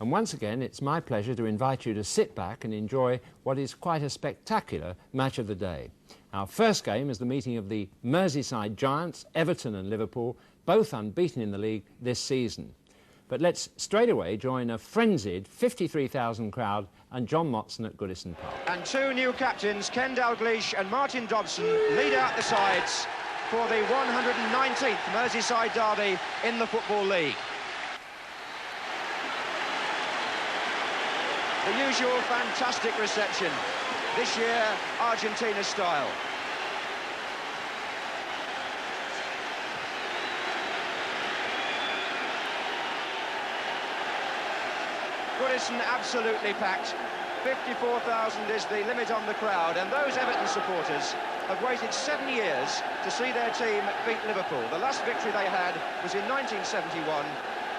And once again, it's my pleasure to invite you to sit back and enjoy what is quite a spectacular match of the day. Our first game is the meeting of the Merseyside giants, Everton and Liverpool, both unbeaten in the league this season. But let's straight away join a frenzied 53,000 crowd and John Motson at Goodison Park. And two new captains, Ken Dalglish and Martin Dobson, lead out the sides for the 119th Merseyside derby in the Football League. The usual fantastic reception, this year Argentina style. Goodison absolutely packed. 54,000 is the limit on the crowd, and those Everton supporters have waited 7 years to see their team beat Liverpool. The last victory they had was in 1971,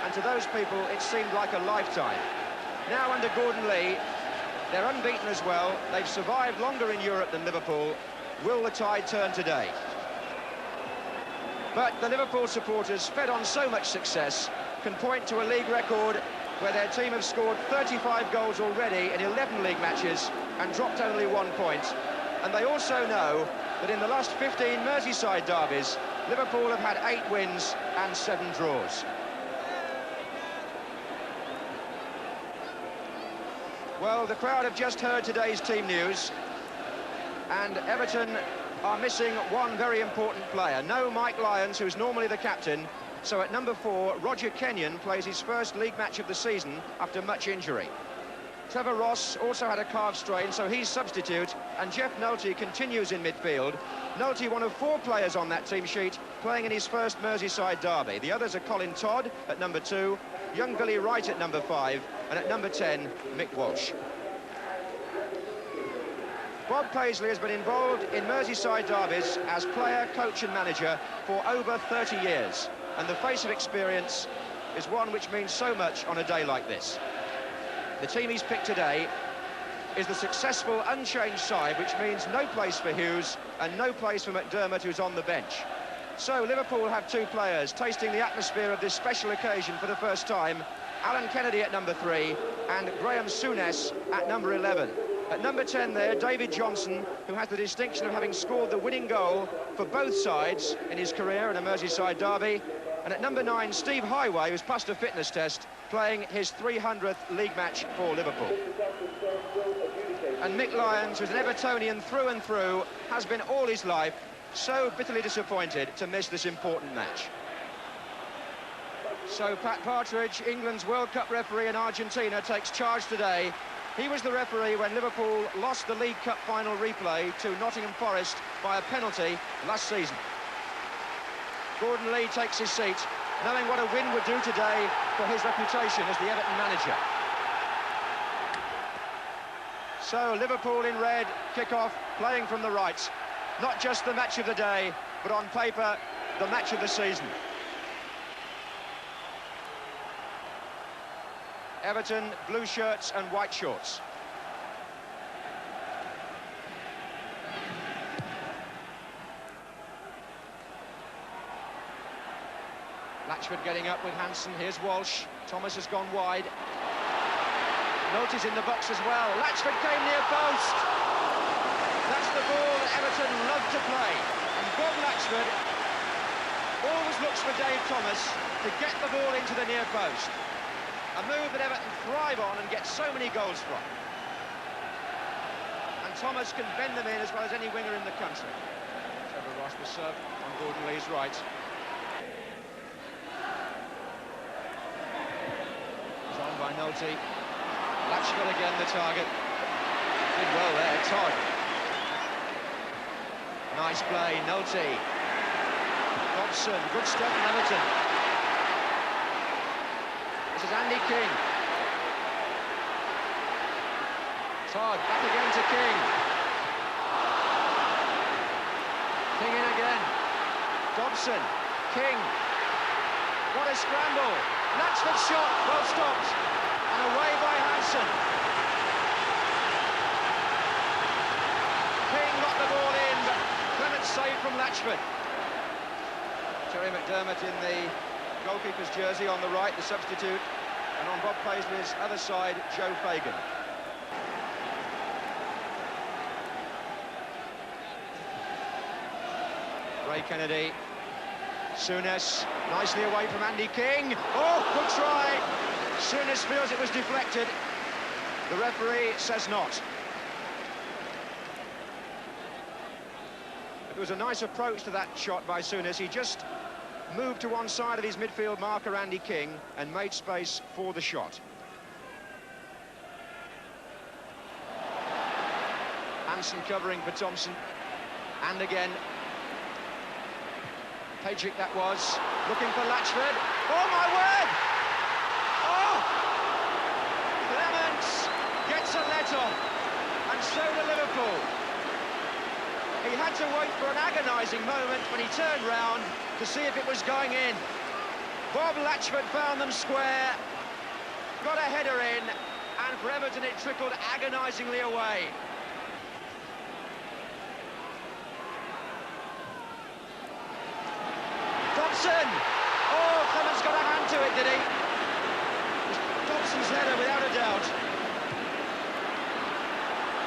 and to those people it seemed like a lifetime. Now under Gordon Lee, they're unbeaten as well. They've survived longer in Europe than Liverpool. Will the tide turn today? But the Liverpool supporters, fed on so much success, can point to a league record where their team have scored 35 goals already in 11 league matches and dropped only 1 point. And they also know that in the last 15 Merseyside derbies, Liverpool have had 8 wins and 7 draws. Well, the crowd have just heard today's team news, and Everton are missing one very important player. No Mike Lyons, who's normally the captain. So at number 4, Roger Kenyon plays his first league match of the season after much injury. Trevor Ross also had a calf strain, so he's substitute, and Jeff Nolte continues in midfield. Nolte, one of 4 players on that team sheet, playing in his first Merseyside derby. The others are Colin Todd at number 2, young Billy Wright at number 5, and at number 10, Mick Walsh. Bob Paisley has been involved in Merseyside derbies as player, coach and manager for over 30 years. And the face of experience is one which means so much on a day like this. The team he's picked today is the successful unchanged side, which means no place for Hughes and no place for McDermott, who's on the bench. So Liverpool have 2 players tasting the atmosphere of this special occasion for the first time. Alan Kennedy at number 3 and Graham Souness at number 11. At number 10 there, David Johnson, who has the distinction of having scored the winning goal for both sides in his career in a Merseyside derby. And at number 9, Steve Highway, who's passed a fitness test, playing his 300th league match for Liverpool. And Mick Lyons, who's an Evertonian through and through, has been all his life so bitterly disappointed to miss this important match. So Pat Partridge, England's World Cup referee in Argentina, takes charge today. He was the referee when Liverpool lost the League Cup final replay to Nottingham Forest by a penalty last season. Gordon Lee takes his seat, knowing what a win would do today for his reputation as the Everton manager. So Liverpool in red, kick-off, playing from the right. Not just the match of the day, but on paper, the match of the season. Everton, blue shirts and white shorts. Latchford getting up with Hansen. Here's Walsh. Thomas has gone wide. Nolte's in the box as well. Latchford came near post. That's the ball that Everton love to play. And Bob Latchford always looks for Dave Thomas to get the ball into the near post. A move that Everton thrive on and get so many goals from. And Thomas can bend them in as well as any winger in the country. Trevor Ross will serve on Gordon Lee's right. He's on by Nolte. Latchford again the target. Did well there, Todd. Nice play, Nolte. Dobson, good stuff from Everton. This is Andy King. Todd, back again to King. King in again. Dobson, King. What a scramble. Latchford's shot, well stopped. And away by Hansen. King got the ball in, but Clements saved from Latchford. Terry McDermott in the goalkeeper's jersey on the right, the substitute. And on Bob Paisley's other side, Joe Fagan. Ray Kennedy. Souness, nicely away from Andy King. Oh, good try. Souness feels it was deflected. The referee says not. It was a nice approach to that shot by Souness. He just moved to one side of his midfield marker, Andy King, and made space for the shot. Hansen covering for Thompson. And again. Pajic that was, looking for Latchford. Oh, my word! Oh! Clements gets a let-off, and so do Liverpool. He had to wait for an agonising moment when he turned round to see if it was going in. Bob Latchford found them square, got a header in, and for Everton it trickled agonisingly away. Dobson! Oh, Clements got a hand to it, did he? Dobson's header, without a doubt.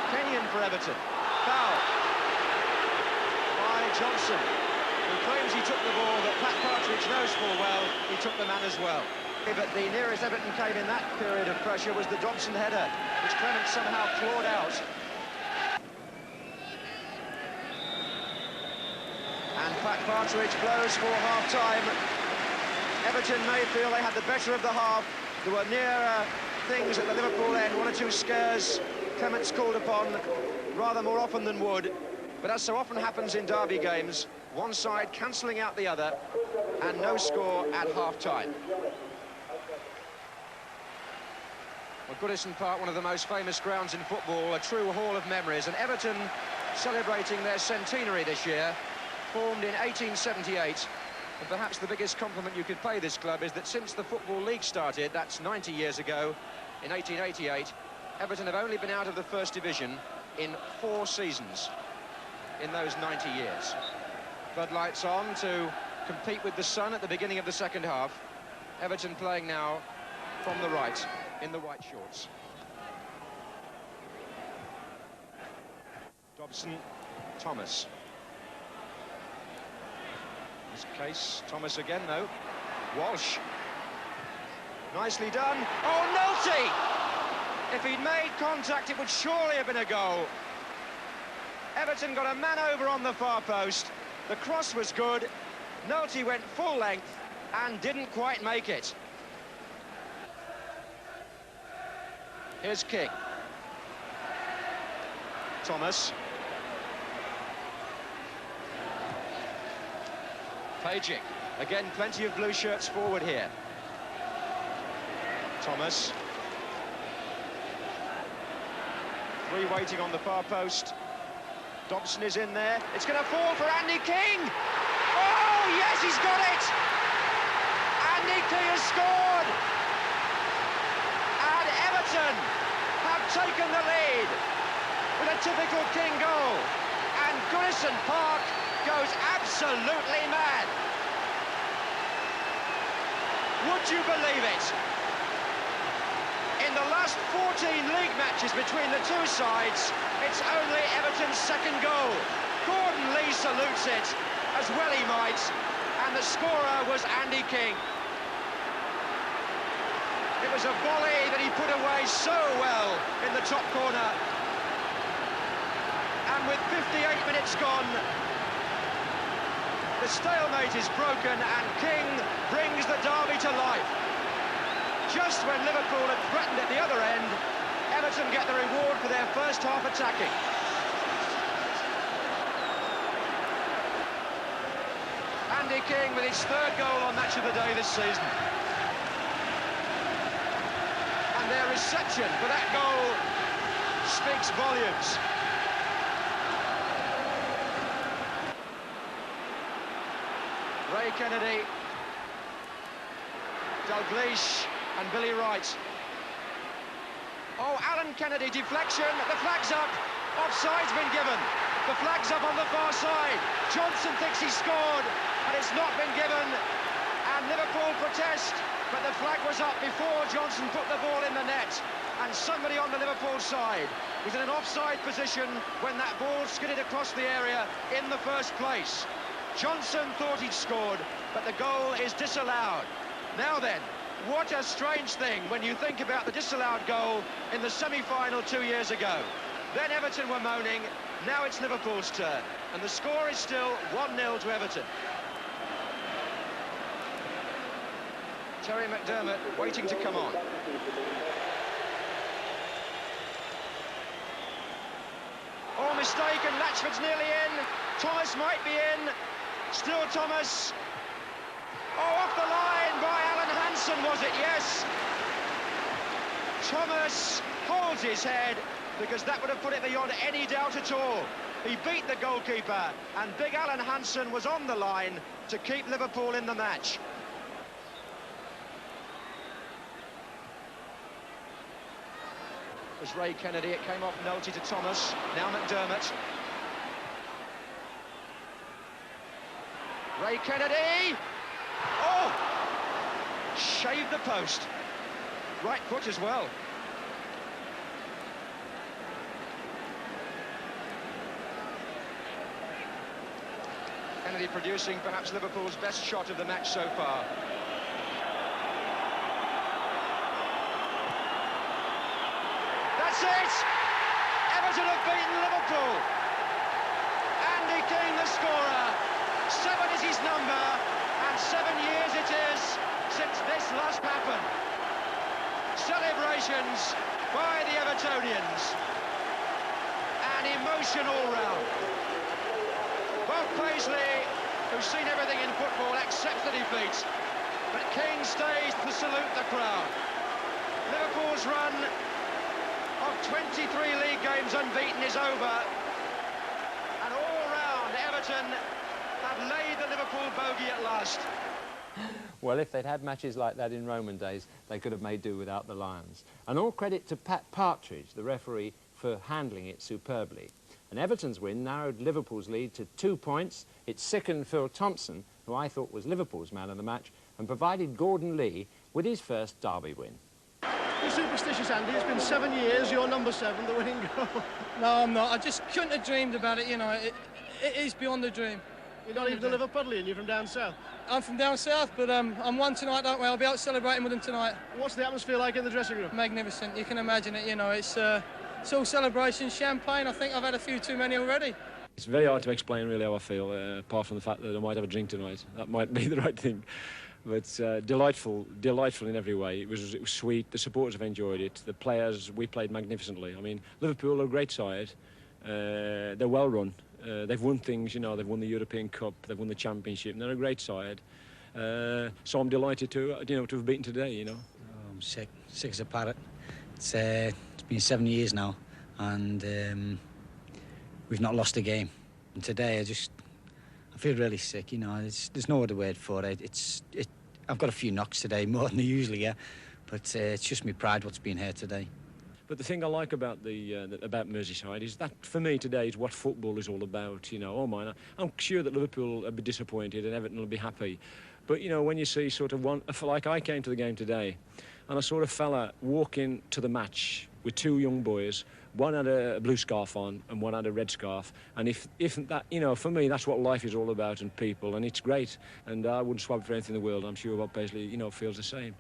Kenyon for Everton. Foul by Johnson, who claims he took the ball, but Pat Partridge knows full well he took the man as well. But the nearest Everton came in that period of pressure was the Dobson header, which Clements somehow clawed out. And Pat Partridge blows for half-time. Everton may feel they had the better of the half. There were nearer things at the Liverpool end, one or two scares. Clements called upon rather more often than would. But as so often happens in derby games, one side cancelling out the other, and no score at half-time. Well, Goodison Park, one of the most famous grounds in football, a true hall of memories, and Everton celebrating their centenary this year. Formed in 1878, and perhaps the biggest compliment you could pay this club is that since the Football League started, that's 90 years ago, in 1888, Everton have only been out of the First Division in 4 seasons in those 90 years. Floodlights on to compete with the sun at the beginning of the second half. Everton playing now from the right in the white shorts. Dobson, Thomas. This case, Thomas again, though. Walsh. Nicely done. Oh, Nolte! If he'd made contact, it would surely have been a goal. Everton got a man over on the far post. The cross was good. Nolte went full length and didn't quite make it. Here's King. Thomas. Pajic. Again, plenty of blue shirts forward here. Thomas. 3 waiting on the far post. Dobson is in there. It's going to fall for Andy King. Oh, yes, he's got it. Andy King has scored. And Everton have taken the lead with a typical King goal. And Goodison Park goes absolutely mad. Would you believe it? In the last 14 league matches between the two sides, it's only Everton's second goal. Gordon Lee salutes it, as well he might, and the scorer was Andy King. It was a volley that he put away so well in the top corner. And with 58 minutes gone, the stalemate is broken and King brings the derby to life. Just when Liverpool had threatened at the other end, Everton get the reward for their first half attacking. Andy King with his 3rd goal on Match of the Day this season. And their reception for that goal speaks volumes. Ray Kennedy, Dalglish and Billy Wright. Oh, Alan Kennedy, deflection, the flag's up, offside's been given. The flag's up on the far side. Johnson thinks he scored, and it's not been given. And Liverpool protest But the flag was up before Johnson put the ball in the net, and somebody on the Liverpool side was in an offside position when that ball skidded across the area in the first place. Johnson thought he'd scored, but the goal is disallowed. Now then, what a strange thing when you think about the disallowed goal in the semi-final 2 years ago. Then Everton were moaning, now it's Liverpool's turn, and the score is still 1-0 to Everton. Terry McDermott waiting to come on. Oh, mistake, and Latchford's nearly in. Thomas might be in. Still Thomas. Oh, off the line by Alan Hansen, was it? Yes. Thomas holds his head, because that would have put it beyond any doubt at all. He beat the goalkeeper, and big Alan Hansen was on the line to keep Liverpool in the match. It was Ray Kennedy, it came off Nolte to Thomas, now McDermott. Ray Kennedy! Oh! Shaved the post. Right foot as well. Kennedy producing perhaps Liverpool's best shot of the match so far. That's it! Everton have beaten Liverpool. Andy King, the scorer. 7 is his number, and 7 years it is since this last happened. Celebrations by the Evertonians. And emotion all round. Bob Paisley, who's seen everything in football, accepts the defeat, but King stays to salute the crowd. Liverpool's run of 23 league games unbeaten is over, and all round Everton have laid the Liverpool bogey at last. Well, if they'd had matches like that in Roman days, they could have made do without the Lions. And all credit to Pat Partridge, the referee, for handling it superbly. And Everton's win narrowed Liverpool's lead to 2 points. It sickened Phil Thompson, who I thought was Liverpool's man of the match, and provided Gordon Lee with his first derby win. You're superstitious, Andy. It's been 7 years, you're number 7, the winning goal. No, I'm not. I just couldn't have dreamed about it, you know. It is beyond a dream. You're not even a Liverpudlian, you're from down south. I'm from down south, but I'm one tonight, don't we? I'll be out celebrating with them tonight. What's the atmosphere like in the dressing room? Magnificent. You can imagine it, you know. It's all celebration, champagne. I think I've had a few too many already. It's very hard to explain really how I feel, apart from the fact that I might have a drink tonight. That might be the right thing. But delightful in every way. It was sweet. The supporters have enjoyed it. The players, we played magnificently. I mean, Liverpool are a great side. They're well run. They've won things, you know. They've won the European Cup. They've won the Championship. And they're a great side. So I'm delighted to have beaten today, you know. Oh, I'm sick as a parrot. It's been 7 years now, and we've not lost a game. And today I feel really sick, you know. There's no other word for it. I've got a few knocks today, more than I usually get, but it's just my pride what's been here today. But the thing I like about about Merseyside is that for me today is what football is all about. You know, oh man, I'm sure that Liverpool will be disappointed and Everton will be happy. But you know, when you see sort of like I came to the game today, and I saw a fella walking to the match with 2 young boys. One had a blue scarf on and one had a red scarf. And if that, you know, for me, that's what life is all about and people, and it's great. And I wouldn't swap for anything in the world. I'm sure Bob Paisley, you know, feels the same.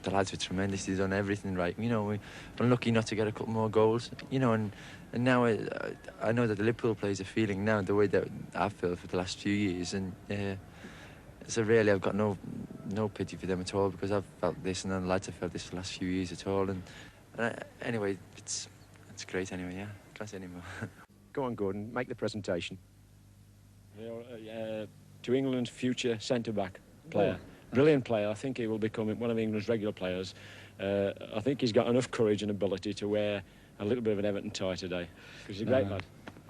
The lads were tremendous. They've done everything right. You know, we're unlucky not to get a couple more goals. You know, and now I know that the Liverpool players are feeling now the way that I've felt for the last few years. And so really, I've got no pity for them at all, because I've felt this, and the lads have felt this for the last few years at all. And anyway, it's great anyway. Yeah, can't say anymore. Go on, Gordon, make the presentation. To England's future centre-back player. Brilliant player. I think he will become one of England's regular players. I think he's got enough courage and ability to wear a little bit of an Everton tie today. Because he's a great lad.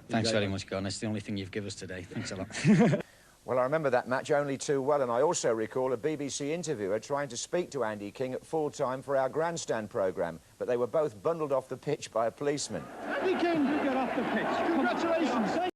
Thanks very much, Gordon. It's the only thing you've given us today. Thanks a lot. Well, I remember that match only too well, and I also recall a BBC interviewer trying to speak to Andy King at full time for our grandstand programme, but they were both bundled off the pitch by a policeman. Andy King did get off the pitch. Congratulations.